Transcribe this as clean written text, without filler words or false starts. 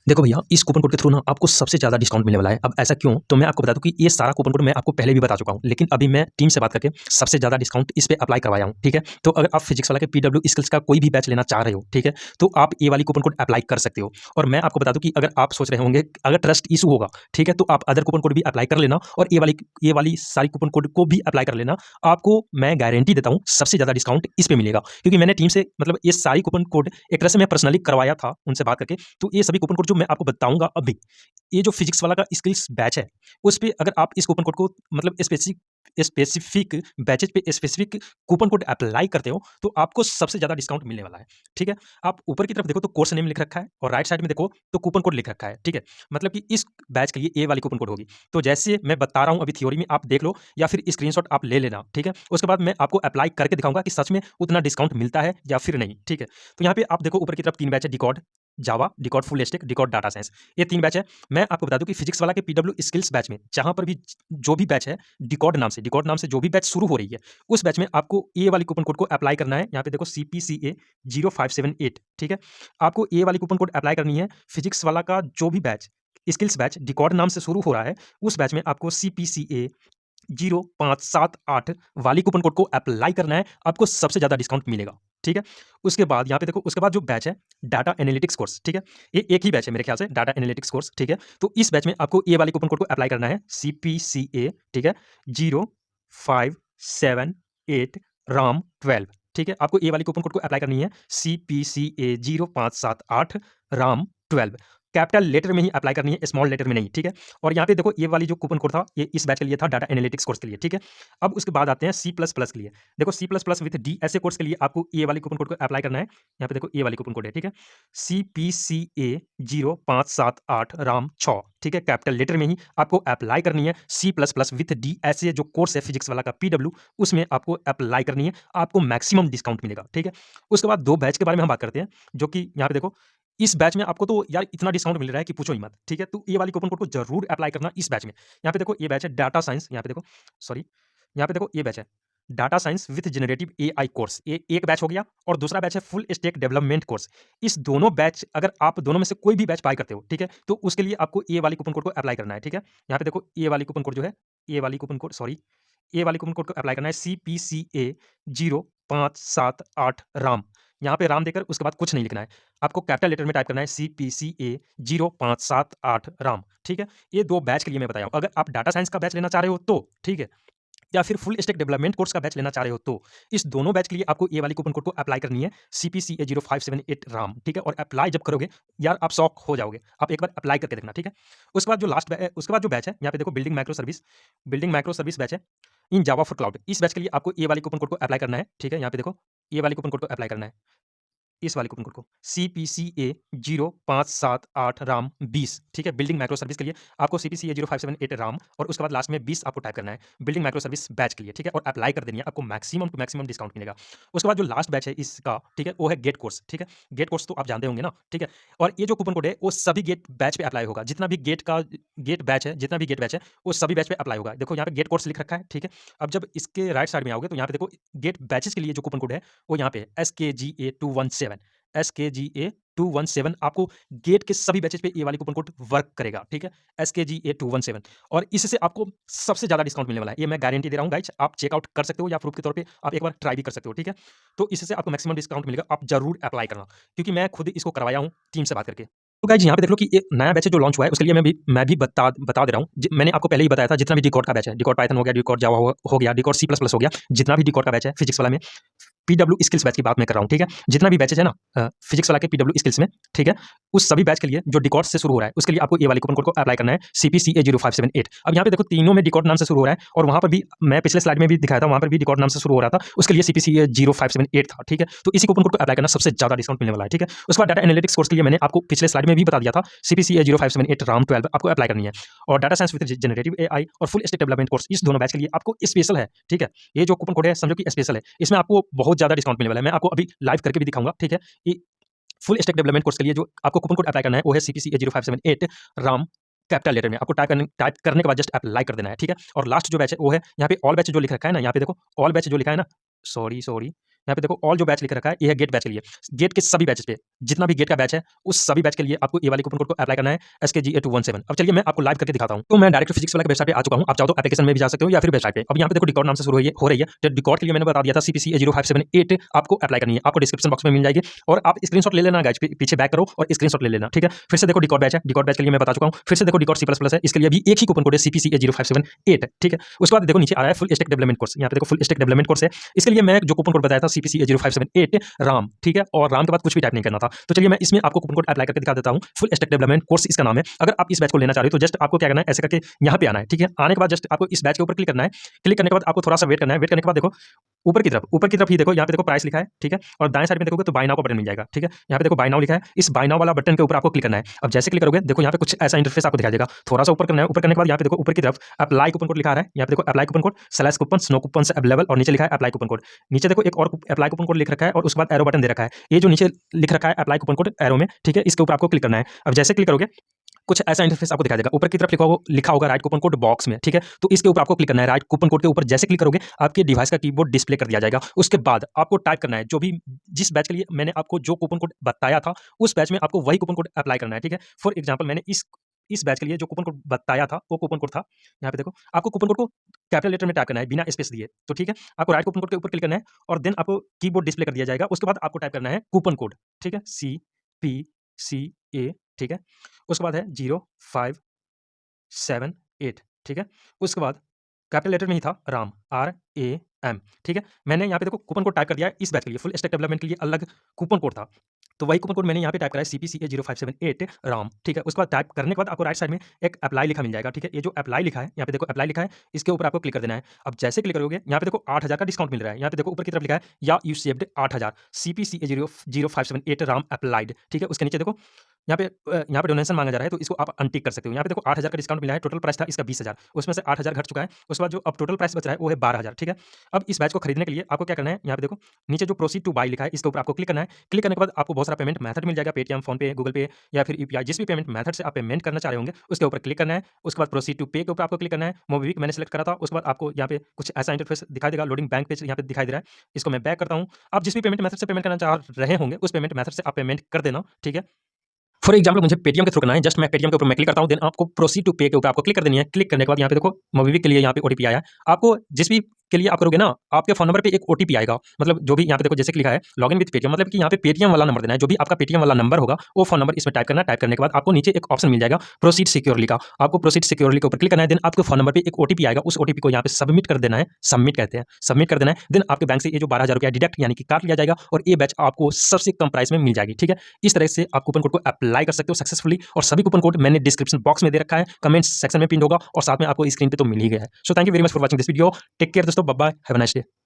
देखो भैया, इस कूपन कोड के थ्रू ना आपको सबसे ज़्यादा डिस्काउंट मिलने वाला है। अब ऐसा क्यों? तो मैं आपको बता दूँ कि ये सारा कूपन कोड मैं आपको पहले भी बता चुका हूँ, लेकिन अभी मैं टीम से बात करके सबसे ज़्यादा डिस्काउंट इस पे अप्लाई करवाया हूँ, ठीक है? तो अगर आप फिजिक्स वाला के पीडब्ल्यू स्किल्स का कोई भी बैच लेना चाह रहे हो, ठीक है? तो आप ये वाली कूपन कोड अप्लाई कर सकते हो। और मैं आपको बता दूँ कि अगर आप सोच रहे होंगे, अगर ट्रस्ट इश्यू होगा, ठीक है? तो आप अदर कूपन कोड भी अप्लाई कर लेना और ये वाली सारी कूपन कोड को भी अप्लाई कर लेना। आपको मैं गारंटी देता हूँ, सबसे ज़्यादा डिस्काउंट इस पे मिलेगा, क्योंकि मैंने टीम से मतलब ये सारी कूपन कोड एक तरह से मैं पर्सनली करवाया था उनसे बात करके। तो ये सभी कूपन कोड जो मैं आपको बताऊँगा अभी, ये जो फिजिक्स वाला का स्किल्स बैच है, उस पे अगर आप इस कूपन कोड को मतलब स्पेसिफिक बैचेज पे स्पेसिफिक कूपन कोड अप्लाई करते हो, तो आपको सबसे ज़्यादा डिस्काउंट मिलने वाला है, ठीक है? आप ऊपर की तरफ देखो तो कोर्स नेम लिख रखा है और राइट साइड में देखो तो कूपन कोड लिख रखा है, ठीक है? मतलब कि इस बैच के लिए ये वाली कूपन कोड होगी। तो जैसे मैं बता रहा हूँ अभी थ्योरी में आप देख लो या फिर स्क्रीनशॉट आप ले लेना, ठीक है? उसके बाद मैं आपको अप्लाई करके दिखाऊँगा कि सच में उतना डिस्काउंट मिलता है या फिर नहीं, ठीक है? तो यहाँ पे आप देखो ऊपर की तरफ 3 बैच है, डिकॉर्ड, जावा, डिकॉर्ड फुल स्टैक, डिकॉर्ड डाटा साइंस, ये 3 बैच है। मैं आपको बता दूँ कि फिजिक्स वाला के पीडब्ल्यू स्किल्स बैच में जहाँ पर भी जो भी बैच है डिकॉर्ड नाम से जो भी बैच शुरू हो रही है, उस बैच में आपको ये वाली कूपन कोड को अप्लाई करना है। यहाँ पे देखो CPCA 0578, ठीक है? आपको ये वाली कूपन कोड अप्लाई करनी है। फिजिक्स वाला का जो भी बैच स्किल्स बैच डिकॉर्ड नाम से शुरू हो रहा है, उस बैच में आपको CPCA 0578 वाली कूपन कोड को अप्लाई करना है, आपको सबसे ज़्यादा डिस्काउंट मिलेगा, ठीक है? उसके बाद यहाँ पे देखो, उसके बाद जो बैच है डाटा एनालिटिक्स कोर्स, ठीक है? ये एक ही बैच है मेरे ख्याल से, डाटा एनालिटिक्स कोर्स, ठीक है? तो इस बैच में आपको ये वाली कूपन कोड को अप्लाई करना है, CPCA, ठीक है? 0578 राम 12, ठीक है? आपको ये वाली कूपन कोड को अप्लाई करनी है, CPCA 0578 राम 12, कैपिटल लेटर में ही अप्लाई करनी है, स्मॉल लेटर में नहीं, ठीक है? और यहाँ पे देखो ये वाली जो कूपन कोड था, ये इस बैच के लिए था, डाटा एनालिटिक्स कोर्स के लिए, ठीक है? अब उसके बाद आते हैं C++ के लिए। देखो C++ विथ डी ऐसे कोर्स के लिए आपको ये वाली कूपन कोड को अप्लाई करना है। यहाँ पे देखो ये वाली कूपन कोड है, ठीक है? CPCA 0578 राम 6, ठीक है? कैपिटल लेटर में ही आपको अप्लाई करनी है। C++ विथ डी ऐसे जो कोर्स है फिजिक्स वाला का पीडब्ल्यू, उसमें आपको अप्लाई करनी है, आपको मैक्सिमम डिस्काउंट मिलेगा, ठीक है? उसके बाद 2 बैच के बारे में हम बात करते हैं, जो कि यहाँ पे देखो इस बैच में आपको तो यार इतना डिस्काउंट मिल रहा है कि पूछो ही मत, ठीक है? तो ये वाली कूपन कोड को ज़रूर अप्लाई करना इस बैच में। यहाँ पे देखो ये बैच है डाटा साइंस, यहाँ पे देखो सॉरी, यहाँ पे देखो ये बैच है data science with generative AI course, ये एक बैच हो गया और दूसरा बैच है फुल स्टैक डेवलपमेंट कोर्स। इस दोनों बैच अगर आप दोनों में से कोई भी बैच बाय करते हो, ठीक है? तो उसके लिए आपको ये वाली कूपन कोड को अप्लाई करना है, ठीक है? यहाँ पे देखो ये वाली कूपन कोड जो है, ये वाली कूपन कोड सॉरी, ये वाली कूपन कोड को अप्लाई करना है, CPCA 0578 राम। यहाँ पे राम देकर उसके बाद कुछ नहीं लिखना है। आपको कैपिटल लेटर में टाइप करना है CPCA 0578 राम, ठीक है? ये 2 बैच के लिए मैं बताया हूँ। अगर आप डाटा साइंस का बैच लेना चाह रहे हो तो, ठीक है? या फिर फुल स्टैक डेवलपमेंट कोर्स का बैच लेना चाह रहे हो तो, इस दोनों बैच के लिए आपको ये वाली कूपन कोड को अप्लाई करनी है, CPCA 0578 राम, ठीक है? और अप्लाई जब करोगे, यार आप शॉक हो जाओगे। आप एक बार अप्लाई करके देखना, ठीक है? उसके बाद जो उसके बाद जो बैच है, यहाँ पे देखो बिल्डिंग माइक्रो सर्विस बैच है इन जावा फॉर क्लाउड। इस बैच के लिए आपको ये वाली कूपन कोड को अप्लाई करना है, ठीक है? यहाँ पे देखो, ये वाली कूपन कोड को अप्लाई करना है। इस वाले कूपन कोड को CPCA 0578 राम 20, ठीक है? बिल्डिंग माइक्रो सर्विस के लिए आपको CPCA 0578 राम और उसके बाद लास्ट में 20 आपको टाइप करना है, बिल्डिंग माइक्रो सर्विस बैच के लिए, ठीक है? और अप्लाई कर देनी है, आपको मैक्सिमम टू मैक्सिमम डिस्काउंट मिलेगा। उसके बाद जो लास्ट बैच है इसका, ठीक है? वो है गेट कोर्स, ठीक है? गेट कोर्स तो आप जानते होंगे ना, ठीक है? और ये जो कूपन कोड है वो सभी गेट बैच पे अप्लाई होगा, जितना भी गेट बैच है, जितना भी गेट बैच है, वो सभी बैच पे अप्लाई होगा। देखो यहाँ पे गेट कोर्स लिख रखा है, ठीक है? अब जब इसके राइट साइड में आओगे तो यहाँ पे देखो गेट बैचेस के लिए जो कूपन कोड है, वो यहाँ पे है SKGA 217, SKGA 217, आपको गेट के सभी बैचेज पे ये वाली कूपन कोड वर्क करेगा, ठीक है? SKGA 217 और इससे आपको सबसे ज़्यादा डिस्काउंट मिलने वाला है। ये मैं गारंटी दे रहा हूँ गाइस, आप चेकआउट कर सकते हो या प्रूफ के तौर पे आप एक बार ट्राई भी कर सकते हो, ठीक है? तो इससे आपको मैक्सिमम डिस्काउंट मिलेगा, आप ज़रूर अप्लाई करना, क्योंकि मैं खुद इसको करवाया हूँ टीम से बात करके। तो गाइस यहाँ पे देख लो कि एक नया बैच है जो लॉन्च हुआ है, उसके लिए मैं भी बता दे रहा हूँ। मैंने आपको पहले ही बताया था, जितना भी डिकॉर्ड का बैच है, डिकॉर्ड पाइथन हो गया, डिकॉर्ड जावा हो गया, डिकॉर्ड C++ हो गया, जितना भी डिकॉर्ड का बैच है फिजिक्स वाला में, पीडब्ल्यू स्किल्स बैच की बात मैं कर रहा हूँ, ठीक है? जितना भी बैचेज है ना फिजिक्स वाला के पीडब्ल्यू स्किल्स में, ठीक है? उस सभी बैच के लिए जो डिकॉर्ड से शुरू हो रहा है, उसके लिए आपको ये वाली कूपन कोड को अप्लाई करना है, CPCA 0578। अब यहाँ पे देखो तीनों में डिकॉर्ड नाम से शुरू हो रहा है और वहाँ पर भी मैं पिछले स्लाइड में भी दिखाया था, वहाँ पर भी डिकॉर्ड नाम से शुरू हो रहा था, उसके लिए CPCA 0578 था, ठीक है? तो इसी कूपन कोड को अप्लाई करना सबसे ज़्यादा डिस्काउंट मिलने वाला है, ठीक है? उसके बाद डाटा एनालिटिक्स कोर्स के लिए मैंने आपको पिछले स्लाइड में भी बता दिया था, CPCA 0578 राम 12 आपको अप्लाई करनी है। और data science with generative AI और फुल स्टैक डेवलपमेंट कोर्स, इस दोनों बैच के लिए आपको स्पेशल है, ठीक है? ये जो कूपन कोड है समझो कि स्पेशल है, इसमें आपको बहुत ज़्यादा डिस्काउंट मिलने वाला है। मैं आपको अभी लाइव करके भी दिखाऊंगा, ठीक है? ये फुल स्टैक डेवलपमेंट कोर्स के लिए जो आपको कूपन कोड अप्लाई करना है वो है CPCA 0578 राम, कैपिटल लेटर में आपको टाइप करने के बाद जस्ट अप्लाई कर देना है, ठीक है? और लास्ट जो बैच है वो है यहाँ पे ऑल बैच जो लिख रखा है ना, यहाँ पे देखो ऑल बैच जो लिखा है ना, सॉरी यहाँ पे देखो ऑल जो बैच लिख रखा है ये है गेट बैच के लिए। गेट के सभी बैचेस पे जितना भी गेट का बैच है उस सभी बैच के लिए आपको ये वाले कूपन कोड को अप्लाई करना है SKGA217। अब चलिए मैं आपको लाइव करके दिखाता हूँ। तो मैं डायरेक्ट फिजिक्स वाला वेबसाइट पे आ चुका हूँ। आप चाहो तो एप्लीकेशन में भी जा सकते हो या फिर वेबसाइट पे। अब यहाँ पे देखो डिकॉर्ड नाम से शुरू हो रही है। तो डिकॉर्ड के लिए मैंने बता दिया था CPCA0578 आपको अप्लाई करनी है। आपको डिस्क्रिप्शन बॉक्स में मिल जाएगी और आप स्क्रीनशॉट ले लेना गाइस, पीछे बैक करो और स्क्रीनशॉट ले लेना, ठीक है। फिर से देखो डिकॉर्ड बैच है, डिकॉर्ड बैच के लिए मैं बता चुका हूँ। फिर से देखो डिकॉर्ड C++ है, इसके लिए भी एक ही कूपन कोड है CPCA0578, ठीक है। उसके बाद देखो नीचे आ रहा है फुल स्टैक डेवलपमेंट कोर्स। यहाँ पे देखो फुल स्टैक डेवलपमेंट कोर्स है। इसके लिए मैं जो कूपन कोड बताया था CPCA0578 राम, ठीक है। और राम के बाद कुछ भी टाइप नहीं करना था। तो चलिए मैं इसमें आपको कूपन कोड अप्लाई करके दिखा देता हूँ। फुल स्टैक डेवलपमेंट कोर्स इसका नाम है। अगर आप इस बैच को लेना चाह रहे हो तो जस्ट आपको क्या करना है, ऐसे करके यहाँ पे आना है, ठीक है। आने के बाद जस्ट आपको इस बैच के ऊपर क्लिक करना है। क्लिक करने के बाद आपको थोड़ा सा वेट करना है। वेट करने के बाद देखो ऊपर की तरफ ही देखो, यहाँ पे देखो प्राइस लिखा है, ठीक है। और दाएं साइड में देखोगे तो बाय नाउ का बटन मिल जाएगा, ठीक है। यहाँ पे देखो बाय नाउ लिखा है, इस बाय नाउ वाला बटन के ऊपर आपको क्लिक करना है। अब जैसे क्लिक करोगे देखो यहाँ पे कुछ ऐसा इंटरफेस आपको दिखाई देगा। थोड़ा सा ऊपर करना है। ऊपर करने के बाद यहाँ पे देखो ऊपर की तरफ अप्लाई कूपन कोड लिखा है। यहाँ पे देखो apply coupon code slash coupon no coupon से अवेलेबल और नीचे लिखा है अप्लाई कूपन कोड। नीचे देखो एक और अप्लाई कूपन कोड लिख रखा है और उसके बाद एरो बटन दे रखा है। ये जो नीचे लिख रखा है अप्लाई कूपन कोड एरो में, ठीक है, इसके ऊपर आपको क्लिक करना है। अब जैसे क्लिक करोगे कुछ ऐसा इंटरफेस आपको दिखाई देगा। ऊपर की तरफ लिखा होगा राइट कूपन कोड बॉक्स में, ठीक है। तो इसके ऊपर आपको क्लिक करना है। राइट कूपन कोड के ऊपर जैसे क्लिक करोगे आपके डिवाइस का कीबोर्ड डिस्प्ले कर दिया जाएगा। उसके बाद आपको टाइप करना है जो भी जिस बैच के लिए मैंने आपको जो कूपन कोड बताया था उस बैच में आपको वही कूपन कोड अप्लाई करना है, ठीक है। फॉर एग्जाम्पल मैंने इस बैच के लिए जो कूपन कोड बताया था वो कूपन कोड था, यहाँ पे देखो आपको कूपन कोड को कैपिटल लेटर में टाइप करना है बिना स्पेस दिए, तो ठीक है। आपको राइट कूपन कोड के ऊपर क्लिक करना है और देन आपको कीबोर्ड डिस्प्ले कर दिया जाएगा। उसके बाद आपको टाइप करना है कूपन कोड, ठीक है, CPCA, ठीक है। उसके बाद है 0578, ठीक है। उसके बाद कैपिटल लेटर में ही था राम, RAM, ठीक है। मैंने यहाँ पे देखो कूपन कोड टाइप कर दिया है। इस बैच के लिए फुल स्टैक डेवलपमेंट के लिए अलग कूपन कोड था, तो वही कूपन कोड मैंने यहाँ पे टाइप करा है CPCA0578 राम, ठीक है। उसके बाद टाइप करने के बाद आपको राइट साइड में एक अप्लाई लिखा मिल जाएगा, ठीक है। ये जो अप्लाई लिखा है यहाँ पे देखो अप्लाई लिखा है, इसके ऊपर आपको क्लिक कर देना है। अब जैसे क्लिक करोगे यहाँ पे देखो 8000 का डिस्काउंट मिल रहा है। यहाँ पे देखो ऊपर की तरफ लिखा है या you saved 8000 CPCA0578 Ram applied, ठीक है। उसके नीचे देखो यहाँ पे डोनेशन मांगा जा रहा है तो इसको आप अनटिक कर सकते हो। यहाँ पे देखो 8000 का डिस्काउंट मिला है। टोटल प्राइस था इसका 20000, उसमें से 8000 घट चुका है। उसके बाद जो अब टोटल प्राइस बच रहा है वो है 12000, ठीक है। अब इस बैच को खरीदने के लिए आपको क्या करना है, यहाँ पे देखो नीचे जो प्रोसीड टू बाय लिखा है इसके ऊपर आपको क्लिक करना है। क्लिक करने के बाद आपको बहुत सारा पेमेंट मेथड मिल जाएगा, पेटीएम, फोन पे, गूगल पे या फिर UPI, जिस भी पेमेंट मेथड से आप पेमेंट करना चाह रहे होंगे उसके ऊपर क्लिक करना है। उसके बाद प्रोसीड टू पे के ऊपर आपको क्लिक करना है। मोबीक्विक मैंने सेलेक्ट करा था। उसके बाद आपको यहाँ पे कुछ ऐसा इंटरफेस दिखाई देगा, लोडिंग बैंक पेज यहाँ पे दिखाई दे रहा है। इसको मैं बैक करता हूँ। आप जिस भी पेमेंट मेथड से पेमेंट करना चाह रहे होंगे उस पेमेंट मेथड से आप पेमेंट कर देना, ठीक है। फॉर एग्जाम्पल मुझे पेटीएम के थ्रू करना है। जस्ट मैं पेटीएम के ऊपर मैं क्लिक करता हूँ, देन आपको प्रोसीड टू पे के ऊपर आपको क्लिक कर देनी है। क्लिक करने के बाद यहाँ पे देखो मोबीक्विक के लिए यहाँ पे OTP आया है। आपको जिस भी के लिए आप करोगे ना, आपके फोन नंबर पे एक OTP आएगा। मतलब जो भी यहाँ पे देखो जैसे लिखा है लॉगिन विद पेटीएम, मतलब कि यहाँ पे पेटीएम वाला नंबर देना है। जो भी आपका पेटीएम वाला नंबर होगा वो फोन नंबर इसमें टाइप करना है। टाइप करने के बाद आपको नीचे एक ऑप्शन मिल जाएगा प्रोसीड सिक्योरली का। आपको प्रोसीड सिक्योरली के ऊपर क्लिक करना है। देन आपके फोन नंबर पे एक OTP आएगा। उस OTP को यहाँ पे सबमिट कर देना है। सबमिट कहते हैं, सबमिट कर देना है। देन आपके बैंक से ये जो 12000 रुपया डिडक्ट यानी कि काट लिया जाएगा और ये बैच आपको सबसे कम प्राइस में मिल जाएगी, ठीक है। इस तरह से आप कूपन कोड को अप्लाई कर सकते हो सक्सेसफुली। और सभी कूपन कोड मैंने डिस्क्रिप्शन बॉक्स में दे रखा है, कमेंट सेक्शन में पिन होगा और साथ में आपको स्क्रीन पे तो मिल ही गया है। So thank you very much for watching this video. Take care दोस्तों, bye bye, have a nice day.